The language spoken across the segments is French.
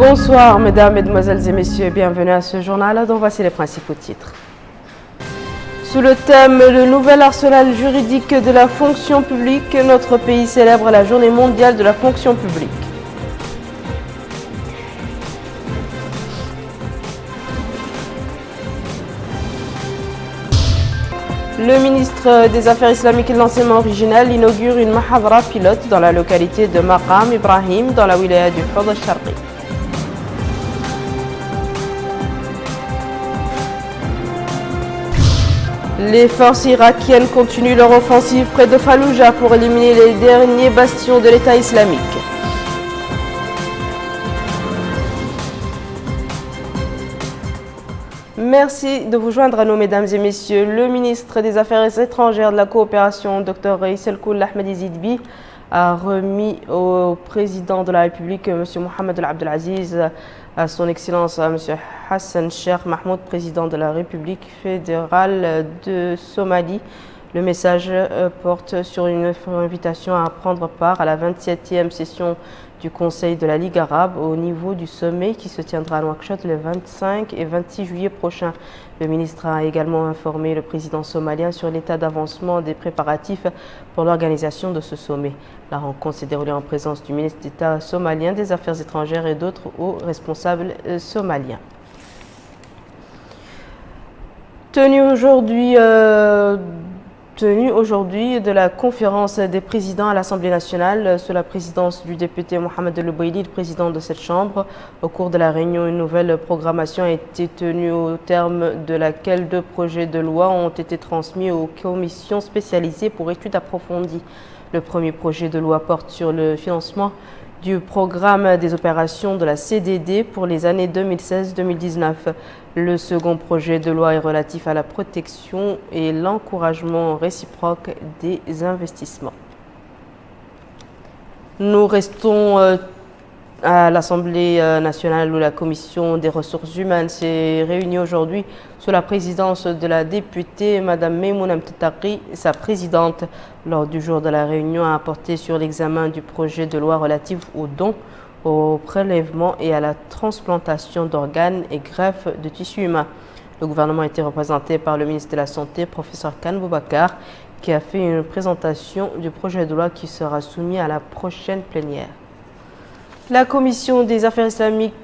Bonsoir mesdames, mesdemoiselles et messieurs, bienvenue à ce journal dont voici les principaux titres. Sous le thème « Le nouvel arsenal juridique de la fonction publique », notre pays célèbre la journée mondiale de la fonction publique. Le ministre des Affaires islamiques et de l'enseignement original inaugure une mahadra pilote dans la localité de Maqam Ibrahim dans la wilaya du Hawd al-Sharqi. Les forces irakiennes continuent leur offensive près de Fallujah pour éliminer les derniers bastions de l'État islamique. Merci de vous joindre à nous, mesdames et messieurs. Le ministre des Affaires étrangères de la coopération, Dr Raïs El-Koul Ahmadi Zidbi, a remis au président de la République, M. Mohamed El Abdelaziz, à son Excellence, M. Hassan Sheikh Mahmoud, président de la République fédérale de Somalie. Le message porte sur une invitation à prendre part à la 27e session du Conseil de la Ligue arabe au niveau du sommet qui se tiendra à Nouakchott le 25 et 26 juillet prochain. Le ministre a également informé le président somalien sur l'état d'avancement des préparatifs pour l'organisation de ce sommet. La rencontre s'est déroulée en présence du ministre d'État somalien des Affaires étrangères et d'autres hauts responsables somaliens. Tenue aujourd'hui de la conférence des présidents à l'Assemblée nationale sous la présidence du député Mohamed El Bouyli, le président de cette chambre. Au cours de la réunion, une nouvelle programmation a été tenue au terme de laquelle 2 projets de loi ont été transmis aux commissions spécialisées pour études approfondies. Le premier projet de loi porte sur le financement du programme des opérations de la CDD pour les années 2016-2019. Le second projet de loi est relatif à la protection et l'encouragement réciproque des investissements. Nous restons à l'Assemblée nationale où la Commission des ressources humaines s'est réunie aujourd'hui sous la présidence de la députée Mme Meimouna Mtetaki, sa présidente. Lors du jour de la réunion, a porté sur l'examen du projet de loi relatif aux dons, au prélèvement et à la transplantation d'organes et greffes de tissus humains. Le gouvernement a été représenté par le ministre de la Santé, professeur Khan Boubacar, qui a fait une présentation du projet de loi qui sera soumis à la prochaine plénière. La Commission des affaires islamiques,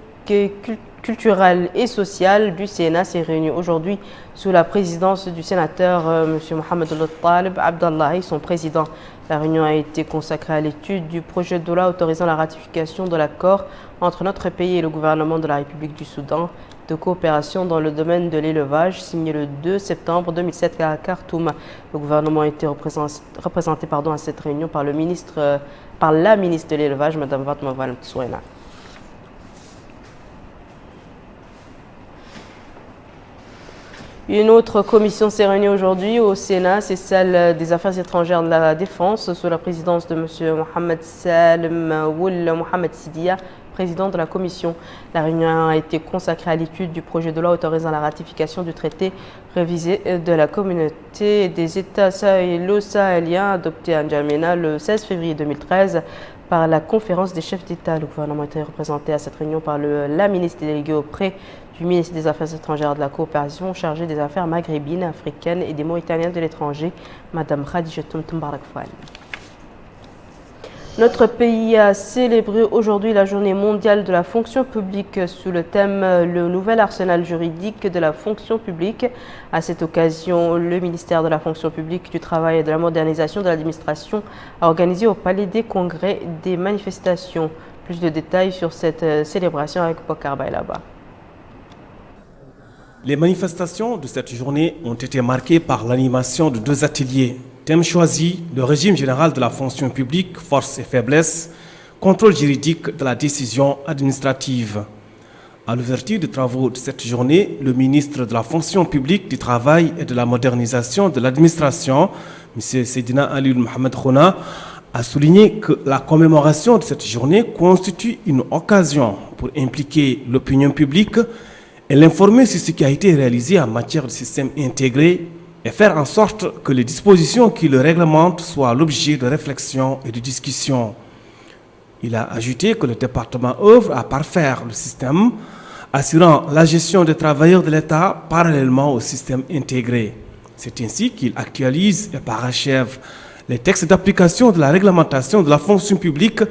culturelles et sociales du Sénat s'est réunie aujourd'hui sous la présidence du sénateur M. Mohamed El-Talib Abdallahi, son président. La réunion a été consacrée à l'étude du projet de loi autorisant la ratification de l'accord entre notre pays et le gouvernement de la République du Soudan de coopération dans le domaine de l'élevage, signé le 2 septembre 2007 à Khartoum. Le gouvernement a été représenté à cette réunion par la ministre de l'élevage, Mme Fatma Van Tsouena. Une autre commission s'est réunie aujourd'hui au Sénat, c'est celle des Affaires étrangères de la Défense, sous la présidence de M. Mohamed Salem Woul Mohamed Sidia, président de la commission. La réunion a été consacrée à l'étude du projet de loi autorisant la ratification du traité révisé de la communauté des États sahélo-sahéliens adopté à N'Djamena le 16 février 2013 par la conférence des chefs d'État. Le gouvernement a été représenté à cette réunion par la ministre déléguée auprès du ministre des Affaires étrangères de la coopération chargée des affaires maghrébines, africaines et des Mauritaniens de l'étranger, Mme Khadijatoum Mbarakfouane. Notre pays a célébré aujourd'hui la journée mondiale de la fonction publique sous le thème « Le nouvel arsenal juridique de la fonction publique ». À cette occasion, le ministère de la fonction publique, du travail et de la modernisation de l'administration a organisé au Palais des Congrès des manifestations. Plus de détails sur cette célébration avec Bokar Bailaba. Les manifestations de cette journée ont été marquées par l'animation de 2 ateliers. Thème choisi, le régime général de la fonction publique, forces et faiblesses, contrôle juridique de la décision administrative. À l'ouverture des travaux de cette journée, le ministre de la fonction publique, du travail et de la modernisation de l'administration, M. Seydina Ali Mohamed Khouna, a souligné que la commémoration de cette journée constitue une occasion pour impliquer l'opinion publique et l'informer sur ce qui a été réalisé en matière de système intégré et faire en sorte que les dispositions qui le réglementent soient l'objet de réflexion et de discussion. Il a ajouté que le département œuvre à parfaire le système, assurant la gestion des travailleurs de l'État parallèlement au système intégré. C'est ainsi qu'il actualise et parachève les textes d'application de la réglementation de la fonction publique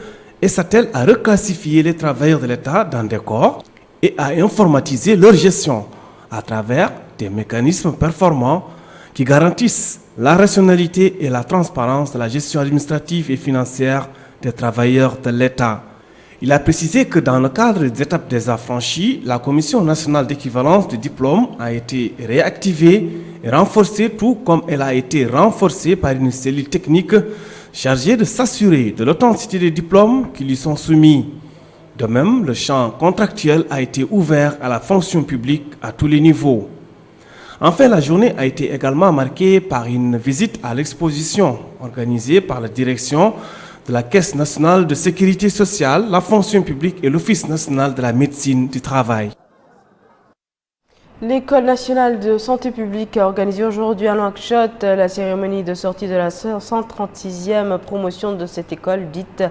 et s'attelle à reclassifier les travailleurs de l'État dans des corps et à informatiser leur gestion à travers des mécanismes performants qui garantissent la rationalité et la transparence de la gestion administrative et financière des travailleurs de l'État. Il a précisé que dans le cadre des étapes déjà franchies, la Commission nationale d'équivalence des diplômes a été réactivée et renforcée, tout comme elle a été renforcée par une cellule technique chargée de s'assurer de l'authenticité des diplômes qui lui sont soumis. De même, le champ contractuel a été ouvert à la fonction publique à tous les niveaux. Enfin, la journée a été également marquée par une visite à l'exposition organisée par la direction de la Caisse nationale de sécurité sociale, la fonction publique et l'Office national de la médecine du travail. L'École nationale de santé publique a organisé aujourd'hui à Nouakchott la cérémonie de sortie de la 136e promotion de cette école dite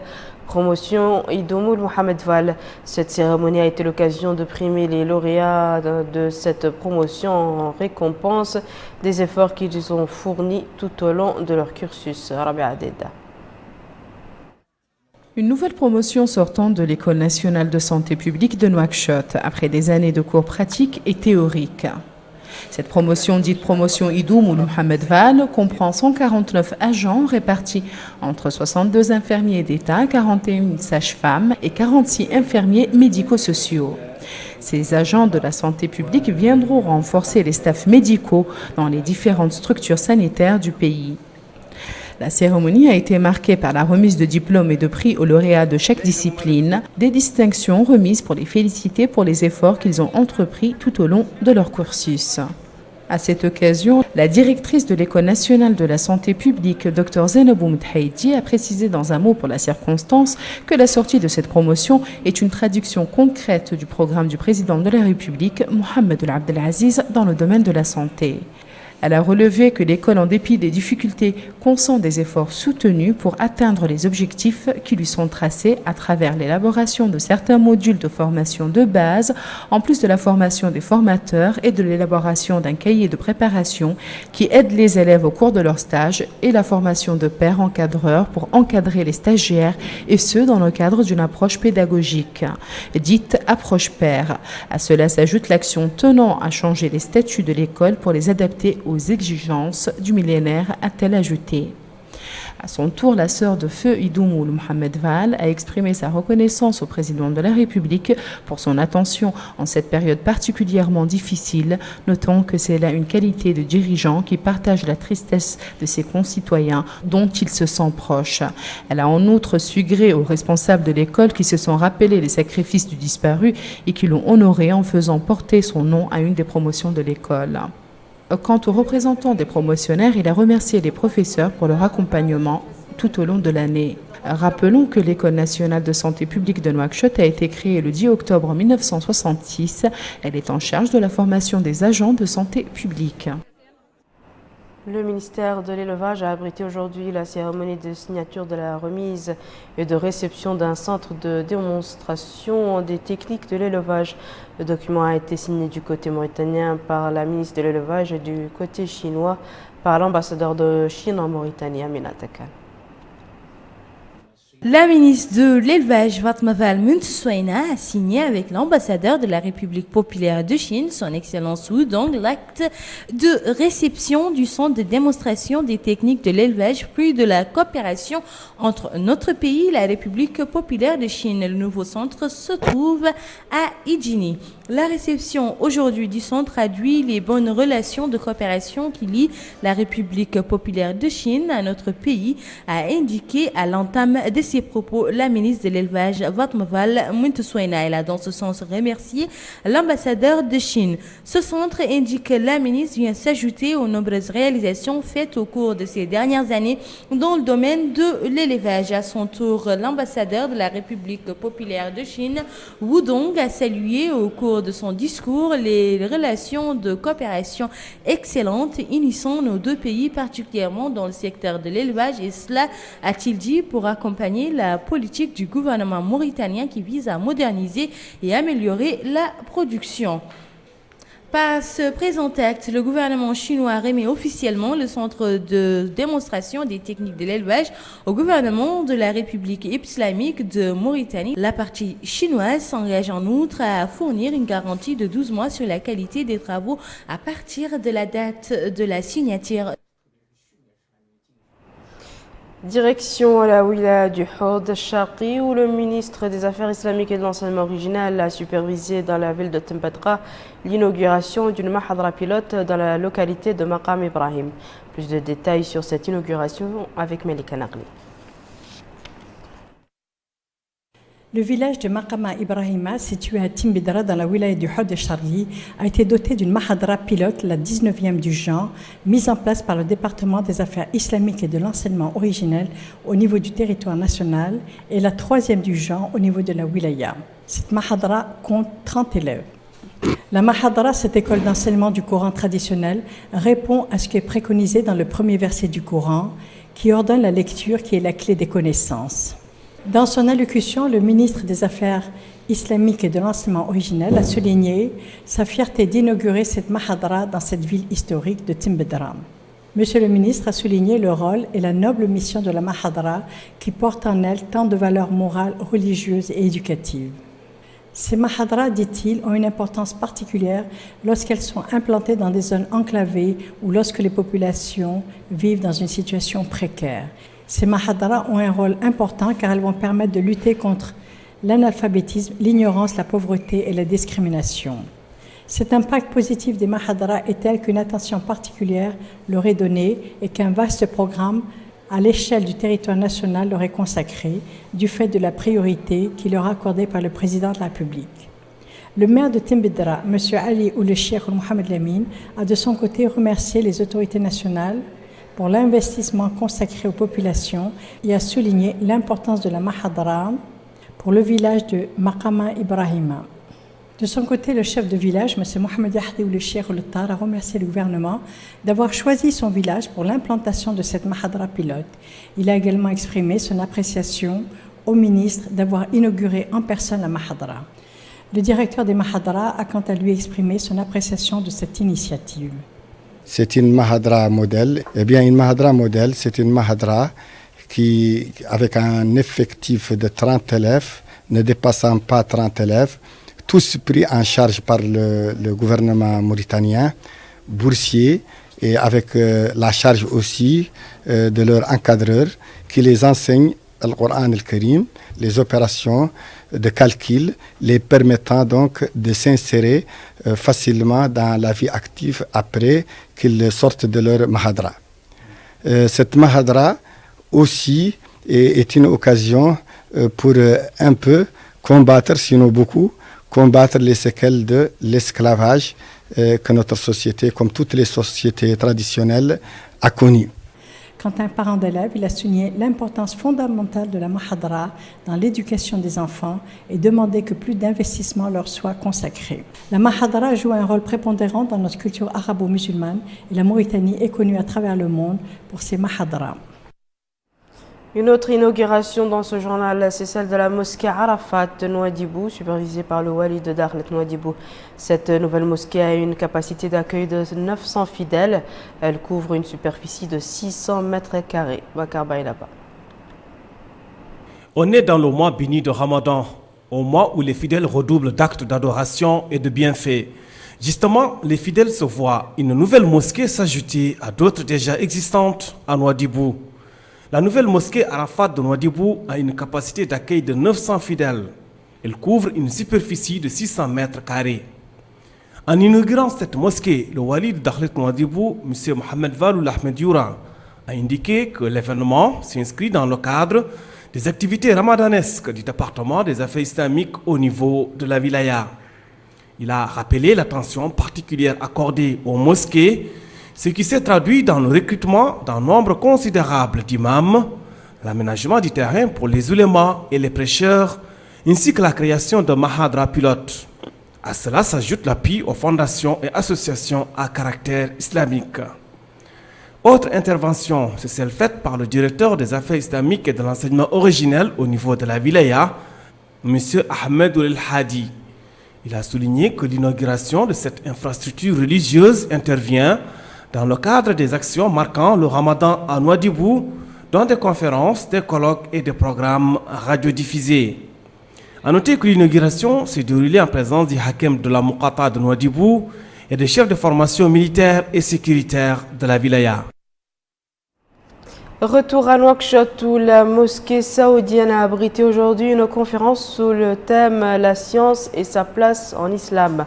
promotion Idoumoul Mohamed Val. Cette cérémonie a été l'occasion de primer les lauréats de cette promotion en récompense des efforts qu'ils ont fournis tout au long de leur cursus. Rabia Adeda. Une nouvelle promotion sortant de l'École nationale de santé publique de Nouakchott, après des années de cours pratiques et théoriques. Cette promotion, dite promotion Idoumoul Mohamed Val, comprend 149 agents répartis entre 62 infirmiers d'État, 41 sages-femmes et 46 infirmiers médico-sociaux. Ces agents de la santé publique viendront renforcer les staffs médicaux dans les différentes structures sanitaires du pays. La cérémonie a été marquée par la remise de diplômes et de prix aux lauréats de chaque discipline, des distinctions remises pour les féliciter pour les efforts qu'ils ont entrepris tout au long de leur cursus. À cette occasion, la directrice de l'École nationale de la santé publique, Dr Zainabou Mthaïdi, a précisé dans un mot pour la circonstance que la sortie de cette promotion est une traduction concrète du programme du président de la République, Mohamed Ould Abdelaziz, dans le domaine de la santé. Elle a relevé que l'école, en dépit des difficultés, consent des efforts soutenus pour atteindre les objectifs qui lui sont tracés à travers l'élaboration de certains modules de formation de base, en plus de la formation des formateurs et de l'élaboration d'un cahier de préparation qui aide les élèves au cours de leur stage et la formation de pairs encadreurs pour encadrer les stagiaires et ce dans le cadre d'une approche pédagogique, dite approche pair. À cela s'ajoute l'action tenant à changer les statuts de l'école pour les adapter aux exigences du millénaire, a-t-elle ajouté. À son tour, la sœur de feu Idoumoul Mohamed Val a exprimé sa reconnaissance au président de la République pour son attention en cette période particulièrement difficile, notant que c'est là une qualité de dirigeant qui partage la tristesse de ses concitoyens dont il se sent proche. Elle a en outre su gré aux responsables de l'école qui se sont rappelés les sacrifices du disparu et qui l'ont honoré en faisant porter son nom à une des promotions de l'école. Quant aux représentants des promotionnaires, il a remercié les professeurs pour leur accompagnement tout au long de l'année. Rappelons que l'École nationale de santé publique de Nouakchott a été créée le 10 octobre 1966. Elle est en charge de la formation des agents de santé publique. Le ministère de l'Élevage a abrité aujourd'hui la cérémonie de signature de la remise et de réception d'un centre de démonstration des techniques de l'élevage. Le document a été signé du côté mauritanien par la ministre de l'Élevage et du côté chinois par l'ambassadeur de Chine en Mauritanie, Aminata Khan. La ministre de l'Élevage, Fatma Val Muntessoina, a signé avec l'ambassadeur de la République populaire de Chine, son Excellence Wu Dong, l'acte de réception du centre de démonstration des techniques de l'élevage, puis de la coopération entre notre pays et la République populaire de Chine. Le nouveau centre se trouve à Idjini. La réception aujourd'hui du centre traduit les bonnes relations de coopération qui lient la République populaire de Chine à notre pays, a indiqué à l'entame de ses propos la ministre de l'Élevage, Fatma Val Muntessoina. Elle a dans ce sens remercié l'ambassadeur de Chine. Ce centre, indique la ministre, vient s'ajouter aux nombreuses réalisations faites au cours de ces dernières années dans le domaine de l'élevage. À son tour, l'ambassadeur de la République populaire de Chine, Wu Dong, a salué au cours de son discours les relations de coopération excellentes unissant nos deux pays, particulièrement dans le secteur de l'élevage, et cela, a-t-il dit, pour accompagner accompagner la politique du gouvernement mauritanien qui vise à moderniser et améliorer la production. Par ce présent acte, le gouvernement chinois remet officiellement le centre de démonstration des techniques de l'élevage au gouvernement de la République islamique de Mauritanie. La partie chinoise s'engage en outre à fournir une garantie de 12 mois sur la qualité des travaux à partir de la date de la signature. Direction à la wilaya du Houd Sharqi où le ministre des Affaires islamiques et de l'enseignement original a supervisé dans la ville de Tembadra l'inauguration d'une mahadra pilote dans la localité de Maqam Ibrahim. Plus de détails sur cette inauguration avec Melika Nagli. Le village de Maqama Ibrahima, situé à Timbidra dans la wilaya du Houd Sharqi, a été doté d'une mahadra pilote, la 19e du genre, mise en place par le département des affaires islamiques et de l'enseignement originel au niveau du territoire national et la 3e du genre au niveau de la wilaya. Cette mahadra compte 30 élèves. La mahadra, cette école d'enseignement du Coran traditionnel, répond à ce qui est préconisé dans le premier verset du Coran, qui ordonne la lecture qui est la clé des connaissances. Dans son allocution, le ministre des Affaires islamiques et de l'enseignement originel a souligné sa fierté d'inaugurer cette mahadra dans cette ville historique de Timbidra. Monsieur le ministre a souligné le rôle et la noble mission de la mahadra qui porte en elle tant de valeurs morales, religieuses et éducatives. Ces mahadras, dit-il, ont une importance particulière lorsqu'elles sont implantées dans des zones enclavées ou lorsque les populations vivent dans une situation précaire. Ces mahadras ont un rôle important car elles vont permettre de lutter contre l'analphabétisme, l'ignorance, la pauvreté et la discrimination. Cet impact positif des mahadras est tel qu'une attention particulière leur est donnée et qu'un vaste programme à l'échelle du territoire national leur est consacré du fait de la priorité qui leur est accordée par le président de la République. Le maire de Timbidra, M. Ali Ould Cheikh Mohamed Lamine, a de son côté remercié les autorités nationales pour l'investissement consacré aux populations et a souligné l'importance de la mahadra pour le village de Maqama Ibrahima. De son côté, le chef de village, M. Mohamed Yahdi Ould Cheikh Ould Tar, a remercié le gouvernement d'avoir choisi son village pour l'implantation de cette mahadra pilote. Il a également exprimé son appréciation au ministre d'avoir inauguré en personne la mahadra. Le directeur des mahadra a quant à lui exprimé son appréciation de cette initiative. C'est une mahadra modèle. Eh bien, une mahadra modèle, c'est une mahadra qui, avec un effectif de 30 élèves, ne dépassant pas 30 élèves, tous pris en charge par le gouvernement mauritanien, boursiers, et avec la charge aussi de leurs encadreurs qui les enseignent le Coran al-Karim, les opérations de calcul, les permettant donc de s'insérer facilement dans la vie active après qu'ils sortent de leur mahadra. Cette mahadra aussi est une occasion pour un peu combattre, sinon beaucoup, combattre les séquelles de l'esclavage que notre société, comme toutes les sociétés traditionnelles, a connu. Quant à un parent d'élève, il a souligné l'importance fondamentale de la mahadra dans l'éducation des enfants et demandé que plus d'investissements leur soient consacrés. La mahadra joue un rôle prépondérant dans notre culture arabo-musulmane et la Mauritanie est connue à travers le monde pour ses mahadras. Une autre inauguration dans ce journal, c'est celle de la mosquée Arafat de Nouadhibou, supervisée par le wali de Dakhlet Nouadhibou. Cette nouvelle mosquée a une capacité d'accueil de 900 fidèles. Elle couvre une superficie de 600 mètres carrés. Bakar Baïlaba. On est dans le mois béni de Ramadan, au mois où les fidèles redoublent d'actes d'adoration et de bienfaits. Justement, les fidèles se voient une nouvelle mosquée s'ajouter à d'autres déjà existantes à Nouadhibou. La nouvelle mosquée Arafat de Nouadhibou a une capacité d'accueil de 900 fidèles. Elle couvre une superficie de 600 mètres carrés. En inaugurant cette mosquée, le wali de Dakhlet Nouadhibou, M. Mohamed Valoul Ahmed Youra, a indiqué que l'événement s'inscrit dans le cadre des activités ramadanesques du département des affaires islamiques au niveau de la wilaya. Il a rappelé l'attention particulière accordée aux mosquées, ce qui s'est traduit dans le recrutement d'un nombre considérable d'imams, l'aménagement du terrain pour les ulémas et les prêcheurs, ainsi que la création de mahadra pilotes. À cela s'ajoute l'appui aux fondations et associations à caractère islamique. Autre intervention, c'est celle faite par le directeur des affaires islamiques et de l'enseignement originel au niveau de la wilaya, M. Ahmed El Hadi. Il a souligné que l'inauguration de cette infrastructure religieuse intervient dans le cadre des actions marquant le Ramadan à Nouadhibou, dont des conférences, des colloques et des programmes radiodiffusés. A noter que l'inauguration s'est déroulée en présence du Hakem de la Muqata de Nouadhibou et des chefs de formation militaire et sécuritaire de la wilaya. Retour à Nouakchott où la mosquée saoudienne a abrité aujourd'hui une conférence sous le thème « La science et sa place en islam ».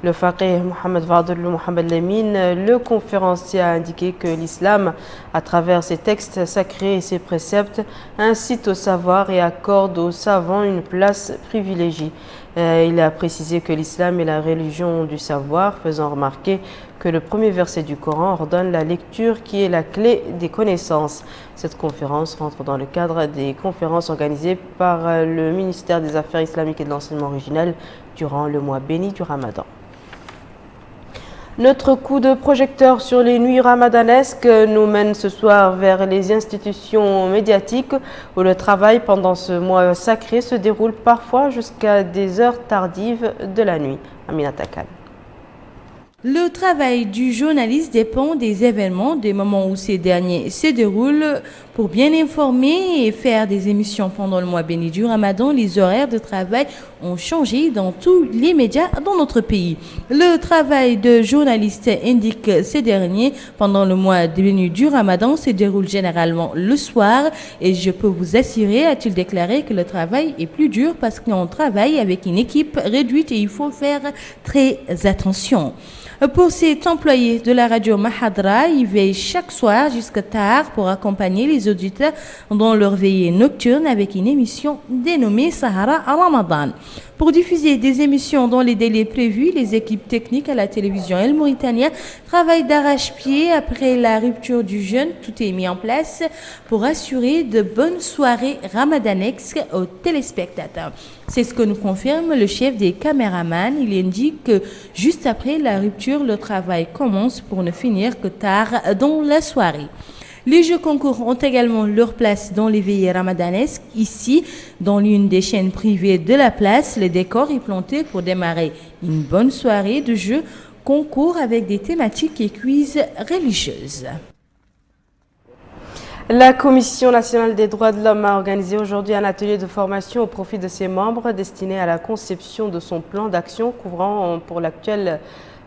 Le faqih Mohamed Fadel Mohamed Lemine, le conférencier, a indiqué que l'islam, à travers ses textes sacrés et ses préceptes, incite au savoir et accorde aux savants une place privilégiée. Il a précisé que l'islam est la religion du savoir, faisant remarquer que le premier verset du Coran ordonne la lecture qui est la clé des connaissances. Cette conférence rentre dans le cadre des conférences organisées par le ministère des Affaires islamiques et de l'enseignement originel durant le mois béni du Ramadan. Notre coup de projecteur sur les nuits ramadanesques nous mène ce soir vers les institutions médiatiques où le travail pendant ce mois sacré se déroule parfois jusqu'à des heures tardives de la nuit. Aminata Khan. Le travail du journaliste dépend des événements, des moments où ces derniers se déroulent. Pour bien informer et faire des émissions pendant le mois béni du Ramadan, les horaires de travail ont changé dans tous les médias dans notre pays. Le travail de journaliste indique ces derniers pendant le mois béni du Ramadan se déroule généralement le soir et je peux vous assurer, a-t-il déclaré, que le travail est plus dur parce qu'on travaille avec une équipe réduite et il faut faire très attention. Pour cet employé de la radio Mahadra, il veille chaque soir jusqu'à tard pour accompagner les auditeurs dans leur veillée nocturne avec une émission dénommée Sahara à Ramadan. Pour diffuser des émissions dans les délais prévus, les équipes techniques à la télévision El Mauritania travaillent d'arrache-pied après la rupture du jeûne. Tout est mis en place pour assurer de bonnes soirées ramadanesques aux téléspectateurs. C'est ce que nous confirme le chef des caméramans. Il indique que juste après la rupture, le travail commence pour ne finir que tard dans la soirée. Les jeux concours ont également leur place dans les veillées ramadanesques. Ici, dans l'une des chaînes privées de la place, le décor est planté pour démarrer une bonne soirée de jeux concours avec des thématiques et quiz religieuses. La Commission nationale des droits de l'homme a organisé aujourd'hui un atelier de formation au profit de ses membres destiné à la conception de son plan d'action couvrant pour l'actuel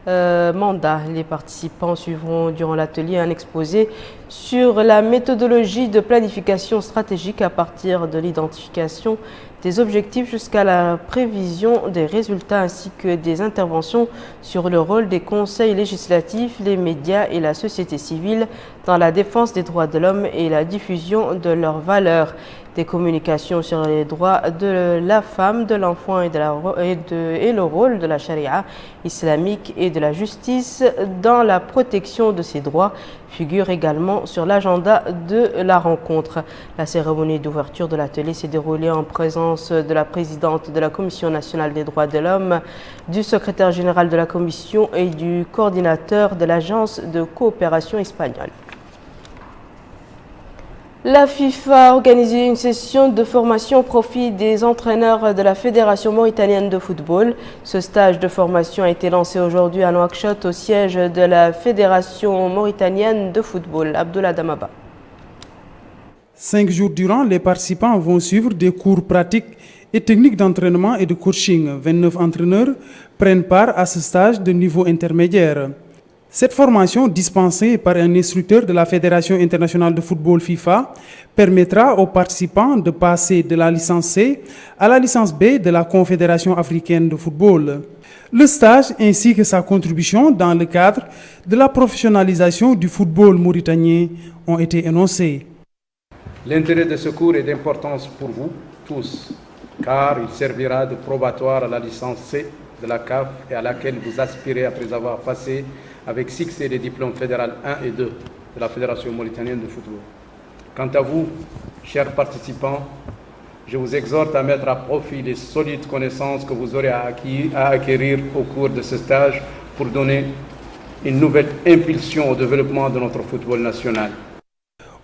mandat. Les participants suivront durant l'atelier un exposé sur la méthodologie de planification stratégique à partir de l'identification des objectifs jusqu'à la prévision des résultats ainsi que des interventions sur le rôle des conseils législatifs, les médias et la société civile dans la défense des droits de l'homme et la diffusion de leurs valeurs. Des communications sur les droits de la femme, de l'enfant et le rôle de la charia islamique et de la justice dans la protection de ces droits figurent également sur l'agenda de la rencontre. La cérémonie d'ouverture de l'atelier s'est déroulée en présence de la présidente de la Commission nationale des droits de l'homme, du secrétaire général de la Commission et du coordinateur de l'agence de coopération espagnole. La FIFA a organisé une session de formation au profit des entraîneurs de la Fédération mauritanienne de football. Ce stage de formation a été lancé aujourd'hui à Nouakchott au siège de la Fédération mauritanienne de football. Abdullah Damaba. 5 jours durant, les participants vont suivre des cours pratiques et techniques d'entraînement et de coaching. 29 entraîneurs prennent part à ce stage de niveau intermédiaire. Cette formation, dispensée par un instructeur de la Fédération internationale de football FIFA, permettra aux participants de passer de la licence C à la licence B de la Confédération africaine de football. Le stage ainsi que sa contribution dans le cadre de la professionnalisation du football mauritanien ont été énoncés. L'intérêt de ce cours est d'importance pour vous tous, car il servira de probatoire à la licence C de la CAF et à laquelle vous aspirez après avoir passé avec succès les diplômes fédéral 1 et 2 de la Fédération mauritanienne de football. Quant à vous, chers participants, je vous exhorte à mettre à profit les solides connaissances que vous aurez à acquérir au cours de ce stage pour donner une nouvelle impulsion au développement de notre football national.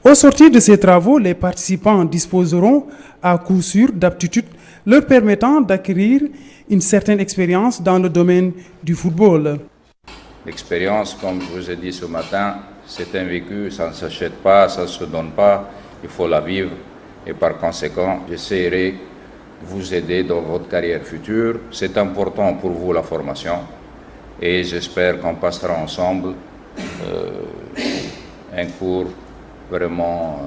Au sortir de ces travaux, les participants disposeront à coup sûr d'aptitudes leur permettant d'acquérir une certaine expérience dans le domaine du football. L'expérience, comme je vous ai dit ce matin, c'est un vécu, ça ne s'achète pas, ça ne se donne pas, il faut la vivre. Et par conséquent, j'essaierai de vous aider dans votre carrière future. C'est important pour vous la formation et j'espère qu'on passera ensemble un cours vraiment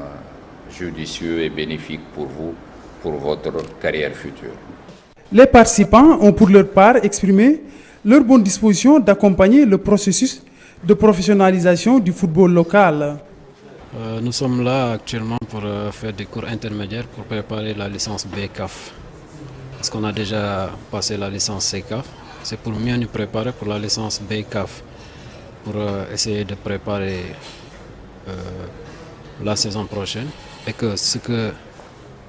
judicieux et bénéfique pour vous, pour votre carrière future. Les participants ont pour leur part exprimé leur bonne disposition d'accompagner le processus de professionnalisation du football local. Nous sommes là actuellement pour faire des cours intermédiaires pour préparer la licence BCAF. Parce qu'on a déjà passé la licence CCAF. C'est pour mieux nous préparer pour la licence BCAF, pour essayer de préparer la saison prochaine. Et que ce que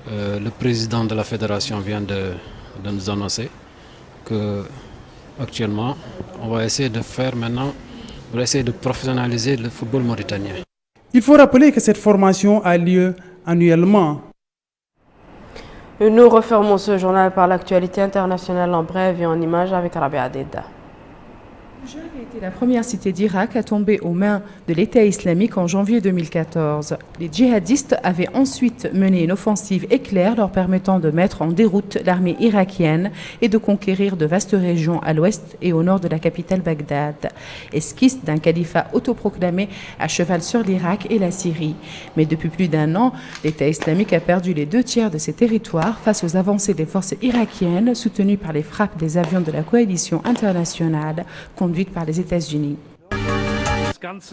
le président de la fédération vient de nous annoncer, que actuellement on va essayer de faire maintenant pour essayer de professionnaliser le football mauritanien. Il faut rappeler que cette formation a lieu annuellement. Nous refermons ce journal par l'actualité internationale en bref et en images avec Rabia Deda. Fallujah a été la première cité d'Irak à tomber aux mains de l'État islamique en janvier 2014. Les djihadistes avaient ensuite mené une offensive éclair leur permettant de mettre en déroute l'armée irakienne et de conquérir de vastes régions à l'ouest et au nord de la capitale Bagdad. Esquisse d'un califat autoproclamé à cheval sur l'Irak et la Syrie. Mais depuis plus d'un an, l'État islamique a perdu les 2/3 de ses territoires face aux avancées des forces irakiennes soutenues par les frappes des avions de la coalition internationale conduite par les États-Unis.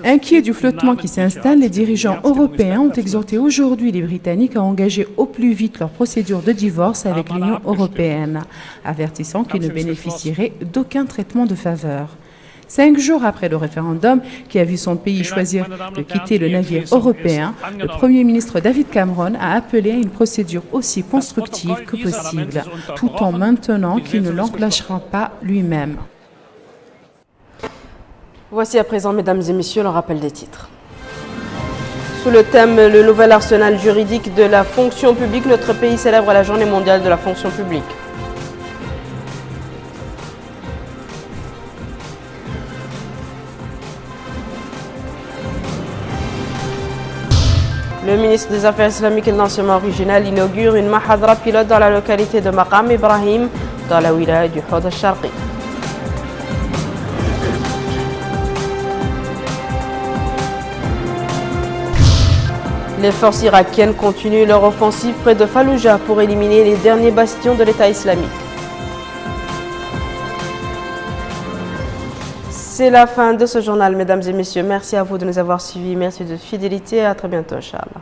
Inquiets du flottement qui s'installe, les dirigeants européens ont exhorté aujourd'hui les Britanniques à engager au plus vite leur procédure de divorce avec l'Union européenne, avertissant qu'ils ne bénéficieraient d'aucun traitement de faveur. 5 jours après le référendum qui a vu son pays choisir de quitter le navire européen, le Premier ministre David Cameron a appelé à une procédure aussi constructive que possible, tout en maintenant qu'il ne l'enclenchera pas lui-même. Voici à présent, mesdames et messieurs, le rappel des titres. Sous le thème « Le nouvel arsenal juridique de la fonction publique », notre pays célèbre la Journée mondiale de la fonction publique. Le ministre des Affaires islamiques et de l'enseignement original inaugure une mahadra pilote dans la localité de Maqam Ibrahim, dans la wilaya du Houd al-Sharqi. Les forces irakiennes continuent leur offensive près de Fallujah pour éliminer les derniers bastions de l'État islamique. C'est la fin de ce journal, mesdames et messieurs. Merci à vous de nous avoir suivis. Merci de fidélité. À très bientôt, Inch'Allah.